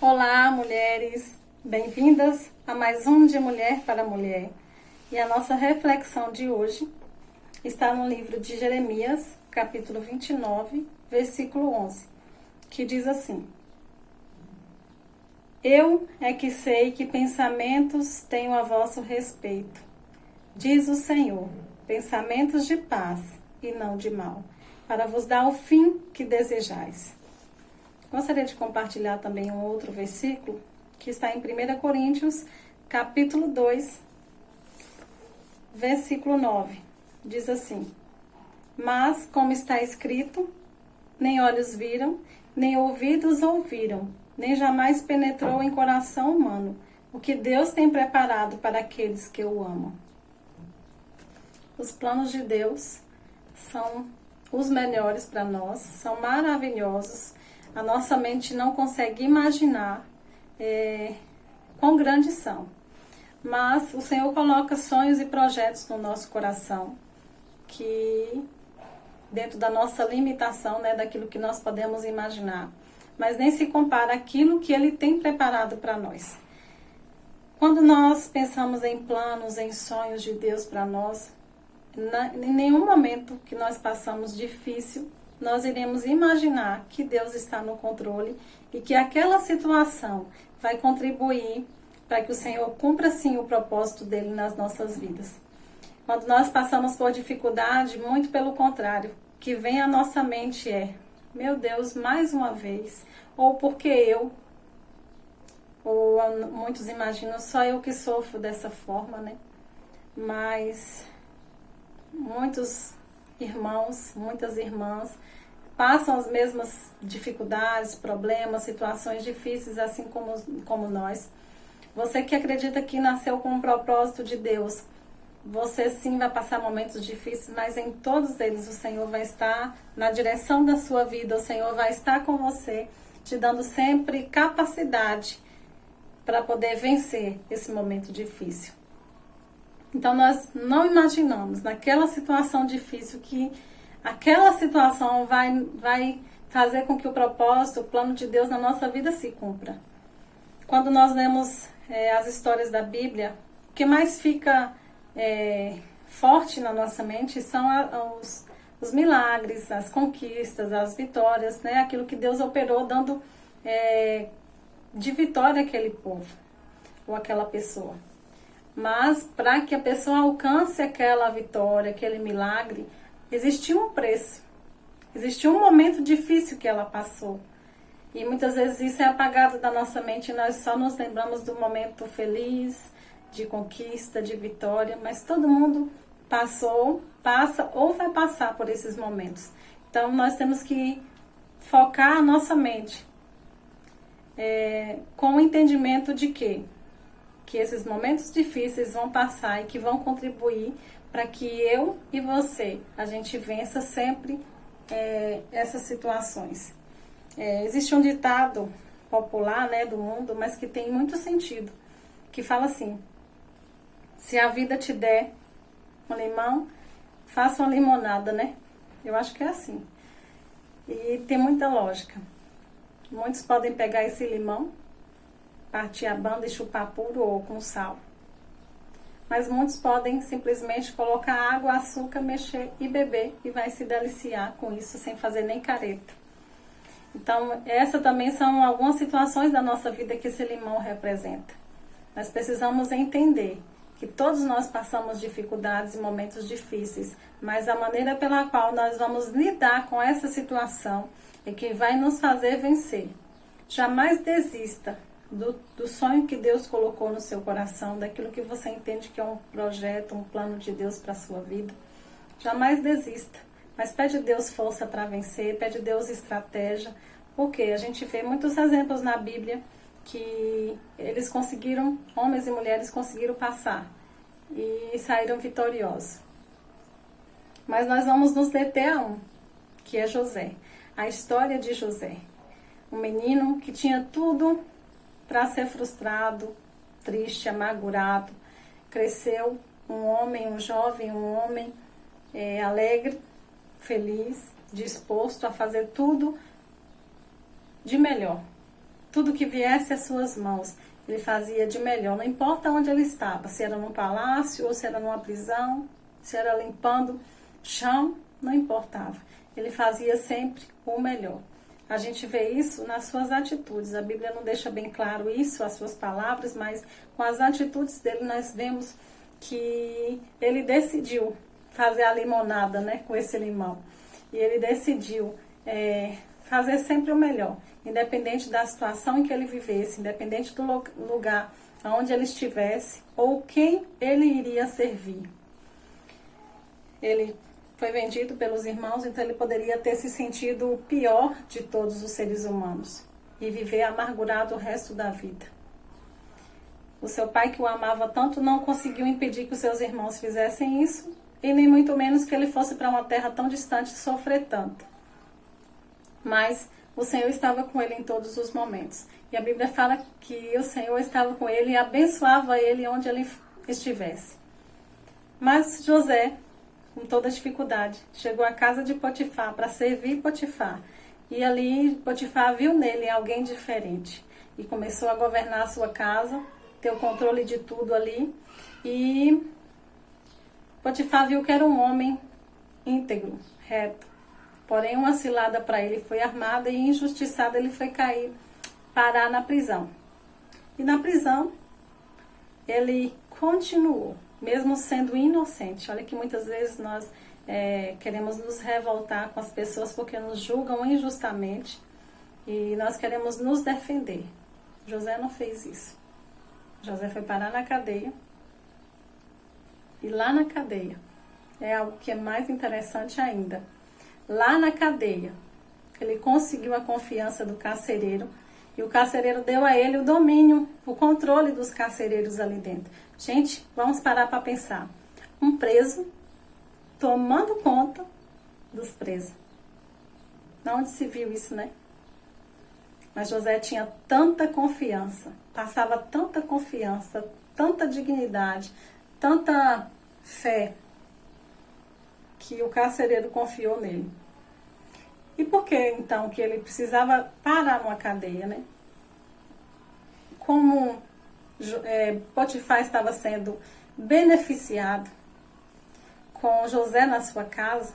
Olá, mulheres! Bem-vindas a mais um de Mulher para Mulher. E a nossa reflexão de hoje está no livro de Jeremias, capítulo 29, versículo 11, que diz assim: Eu é que sei que pensamentos tenho a vosso respeito, diz o Senhor, pensamentos de paz e não de mal, para vos dar o fim que desejais. Gostaria de compartilhar também um outro versículo que está em 1 Coríntios, capítulo 2, versículo 9. Diz assim: Mas, como está escrito, nem olhos viram, nem ouvidos ouviram, nem jamais penetrou em coração humano o que Deus tem preparado para aqueles que o amam. Os planos de Deus são os melhores para nós, são maravilhosos. A nossa mente não consegue imaginar quão grandes são. Mas o Senhor coloca sonhos e projetos no nosso coração, que dentro da nossa limitação, daquilo que nós podemos imaginar, mas nem se compara àquilo que Ele tem preparado para nós. Quando nós pensamos em planos, em sonhos de Deus para nós, em nenhum momento que nós passamos difícil, nós iremos imaginar que Deus está no controle e que aquela situação vai contribuir para que o Senhor cumpra sim o propósito dele nas nossas vidas. Quando nós passamos por dificuldade, muito pelo contrário, o que vem à nossa mente é: meu Deus, mais uma vez, ou porque eu, ou muitos imaginam, só eu que sofro dessa forma, Mas muitos irmãos, muitas irmãs passam as mesmas dificuldades, problemas, situações difíceis, assim como nós. Você que acredita que nasceu com um propósito de Deus, você sim vai passar momentos difíceis, mas em todos eles o Senhor vai estar na direção da sua vida, o Senhor vai estar com você, te dando sempre capacidade para poder vencer esse momento difícil. Então nós não imaginamos naquela situação difícil que aquela situação vai fazer com que o propósito, o plano de Deus na nossa vida se cumpra. Quando nós lemos as histórias da Bíblia, o que mais fica forte na nossa mente são os milagres, as conquistas, as vitórias, aquilo que Deus operou dando de vitória àquele povo ou àquela pessoa. Mas para que a pessoa alcance aquela vitória, aquele milagre, existiu um preço, existiu um momento difícil que ela passou. E muitas vezes isso é apagado da nossa mente e nós só nos lembramos do momento feliz, de conquista, de vitória, mas todo mundo passou, passa ou vai passar por esses momentos. Então nós temos que focar a nossa mente com o entendimento de que esses momentos difíceis vão passar e que vão contribuir para que eu e você, a gente vença sempre essas situações. Existe um ditado popular do mundo, mas que tem muito sentido, que fala assim: se a vida te der um limão, faça uma limonada, Eu acho que é assim. E tem muita lógica. Muitos podem pegar esse limão, partir a banda e chupar puro ou com sal. Mas muitos podem simplesmente colocar água, açúcar, mexer e beber e vai se deliciar com isso sem fazer nem careta. Então, essas também são algumas situações da nossa vida que esse limão representa. Nós precisamos entender que todos nós passamos dificuldades e momentos difíceis, mas a maneira pela qual nós vamos lidar com essa situação é que vai nos fazer vencer. Jamais desista do sonho que Deus colocou no seu coração, daquilo que você entende que é um projeto, um plano de Deus para a sua vida. Jamais desista, mas pede a Deus força para vencer, pede a Deus estratégia, porque a gente vê muitos exemplos na Bíblia que eles conseguiram, homens e mulheres conseguiram passar e saíram vitoriosos. Mas nós vamos nos deter a um, que é José. A história de José, um menino que tinha tudo para ser frustrado, triste, amargurado. Cresceu um homem, um jovem, um homem alegre, feliz, disposto a fazer tudo de melhor. tudo que viesse às suas mãos, ele fazia de melhor, não importa onde ele estava, se era num palácio ou se era numa prisão, se era limpando chão, não importava. Ele fazia sempre o melhor. A gente vê isso nas suas atitudes. A Bíblia não deixa bem claro isso, as suas palavras, mas com as atitudes dele nós vemos que ele decidiu fazer a limonada, né, com esse limão. E ele decidiu fazer sempre o melhor, independente da situação em que ele vivesse, independente do lugar onde ele estivesse ou quem ele iria servir. Ele foi vendido pelos irmãos, então ele poderia ter se sentido o pior de todos os seres humanos e viver amargurado o resto da vida. O seu pai, que o amava tanto, não conseguiu impedir que os seus irmãos fizessem isso e nem muito menos que ele fosse para uma terra tão distante sofrer tanto. Mas o Senhor estava com ele em todos os momentos. E a Bíblia fala que o Senhor estava com ele e abençoava ele onde ele estivesse. Mas José, com toda dificuldade, chegou à casa de Potifar para servir Potifar. E ali Potifar viu nele alguém diferente. E começou a governar a sua casa, ter o controle de tudo ali. E Potifar viu que era um homem íntegro, reto. Porém, uma cilada para ele foi armada e injustiçado ele foi parar na prisão. E na prisão, ele continuou, mesmo sendo inocente. Olha que muitas vezes nós queremos nos revoltar com as pessoas porque nos julgam injustamente e nós queremos nos defender. José não fez isso. José foi parar na cadeia. E lá na cadeia, é algo que é mais interessante ainda. Lá na cadeia, ele conseguiu a confiança do carcereiro e o carcereiro deu a ele o domínio, o controle dos carcereiros ali dentro. Gente, vamos parar para pensar. Um preso tomando conta dos presos. Onde se viu isso, né? Mas José tinha tanta confiança, passava tanta confiança, tanta dignidade, tanta fé, que o carcereiro confiou nele. E por que então que ele precisava parar numa cadeia, né? Como Potifar estava sendo beneficiado com José na sua casa,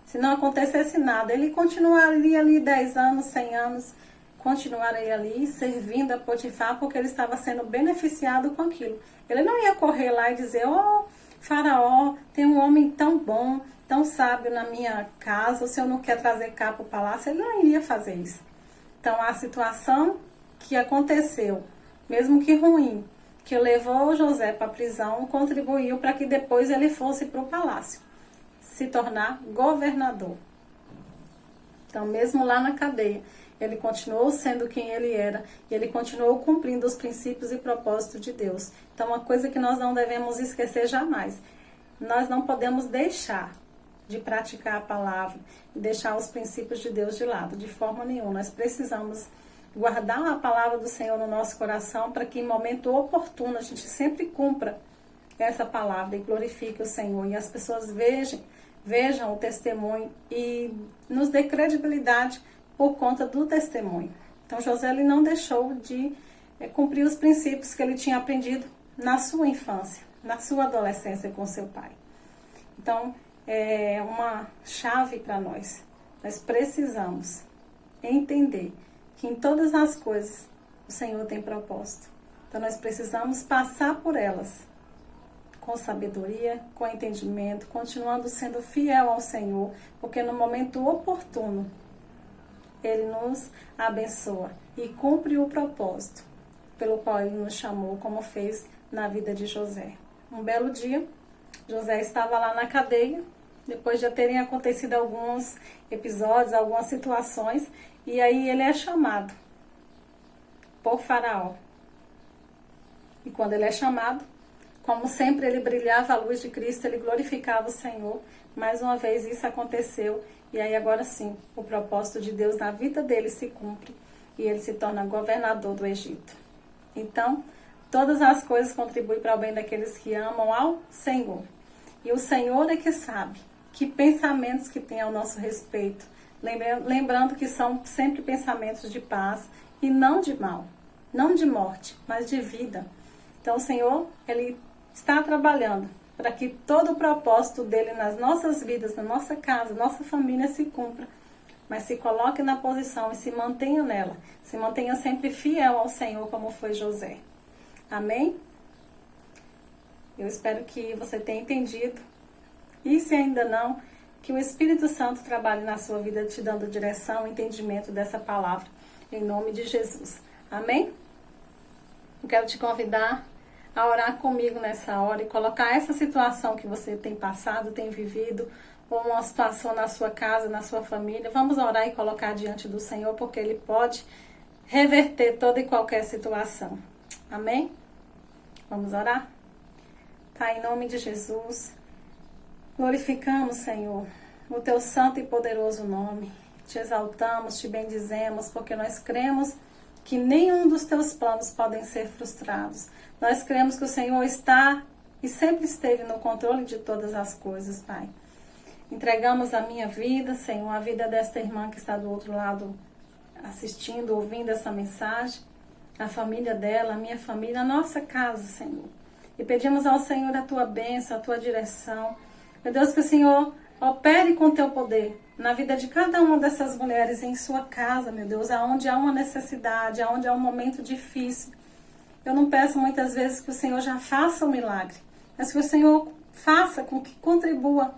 se não acontecesse nada, ele continuaria ali 10 anos, 100 anos, continuaria ali servindo a Potifar porque ele estava sendo beneficiado com aquilo. Ele não ia correr lá e dizer, Faraó, tem um homem tão bom, tão sábio na minha casa, o senhor não quer trazer cá para o palácio? Ele não iria fazer isso. Então, a situação que aconteceu, mesmo que ruim, que levou José para a prisão, contribuiu para que depois ele fosse para o palácio, se tornar governador. Então, mesmo lá na cadeia, ele continuou sendo quem ele era e ele continuou cumprindo os princípios e propósitos de Deus. Então, uma coisa que nós não devemos esquecer jamais, nós não podemos deixar de praticar a palavra e deixar os princípios de Deus de lado, de forma nenhuma. Nós precisamos guardar a palavra do Senhor no nosso coração para que em momento oportuno a gente sempre cumpra essa palavra e glorifique o Senhor e as pessoas vejam o testemunho e nos dê credibilidade por conta do testemunho. Então José ele não deixou de cumprir os princípios que ele tinha aprendido na sua infância, na sua adolescência com seu pai. Então é uma chave para nós. Nós precisamos entender que em todas as coisas o Senhor tem propósito. Então nós precisamos passar por elas com sabedoria, com entendimento, continuando sendo fiel ao Senhor, porque no momento oportuno Ele nos abençoa e cumpre o propósito pelo qual Ele nos chamou, como fez na vida de José. Um belo dia, José estava lá na cadeia, depois de já terem acontecido alguns episódios, algumas situações, e aí ele é chamado por Faraó. E quando ele é chamado, como sempre ele brilhava a luz de Cristo, ele glorificava o Senhor. Mais uma vez isso aconteceu, e aí agora sim, o propósito de Deus na vida dele se cumpre, e ele se torna governador do Egito. Então, todas as coisas contribuem para o bem daqueles que amam ao Senhor. E o Senhor é que sabe que pensamentos que tem ao nosso respeito. Lembrando que são sempre pensamentos de paz e não de mal, não de morte, mas de vida. Então o Senhor, Ele está trabalhando para que todo o propósito dele nas nossas vidas, na nossa casa, nossa família se cumpra. Mas se coloque na posição e se mantenha nela. Se mantenha sempre fiel ao Senhor, como foi José. Amém? Eu espero que você tenha entendido. E se ainda não, que o Espírito Santo trabalhe na sua vida, te dando direção e entendimento dessa palavra. Em nome de Jesus. Amém? Eu quero te convidar a orar comigo nessa hora e colocar essa situação que você tem passado, tem vivido, ou uma situação na sua casa, na sua família. Vamos orar e colocar diante do Senhor, porque Ele pode reverter toda e qualquer situação. Amém? Vamos orar? Pai, em nome de Jesus, glorificamos, Senhor, o Teu santo e poderoso nome. Te exaltamos, te bendizemos, porque nós cremos que nenhum dos Teus planos podem ser frustrados. Nós cremos que o Senhor está e sempre esteve no controle de todas as coisas, Pai. Entregamos a minha vida, Senhor, a vida desta irmã que está do outro lado assistindo, ouvindo essa mensagem, a família dela, a minha família, a nossa casa, Senhor. E pedimos ao Senhor a Tua bênção, a Tua direção. Meu Deus, que o Senhor opere com o Teu poder na vida de cada uma dessas mulheres em sua casa, meu Deus, aonde há uma necessidade, aonde há um momento difícil. Eu não peço muitas vezes que o Senhor já faça um milagre, mas que o Senhor faça com que contribua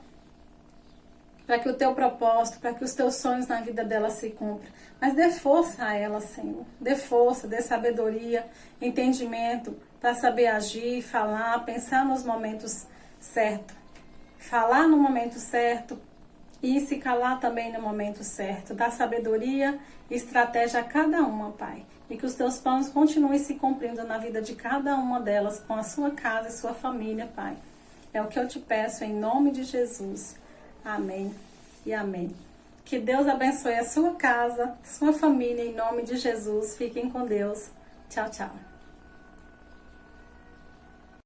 para que o Teu propósito, para que os Teus sonhos na vida dela se cumpram. Mas dê força a ela, Senhor. Dê força, dê sabedoria, entendimento, para saber agir, falar, pensar nos momentos certos. Falar no momento certo e se calar também no momento certo. Dá sabedoria e estratégia a cada uma, Pai. E que os Teus planos continuem se cumprindo na vida de cada uma delas, com a sua casa e sua família, Pai. É o que eu te peço em nome de Jesus. Amém e amém. Que Deus abençoe a sua casa, sua família, em nome de Jesus. Fiquem com Deus. Tchau, tchau.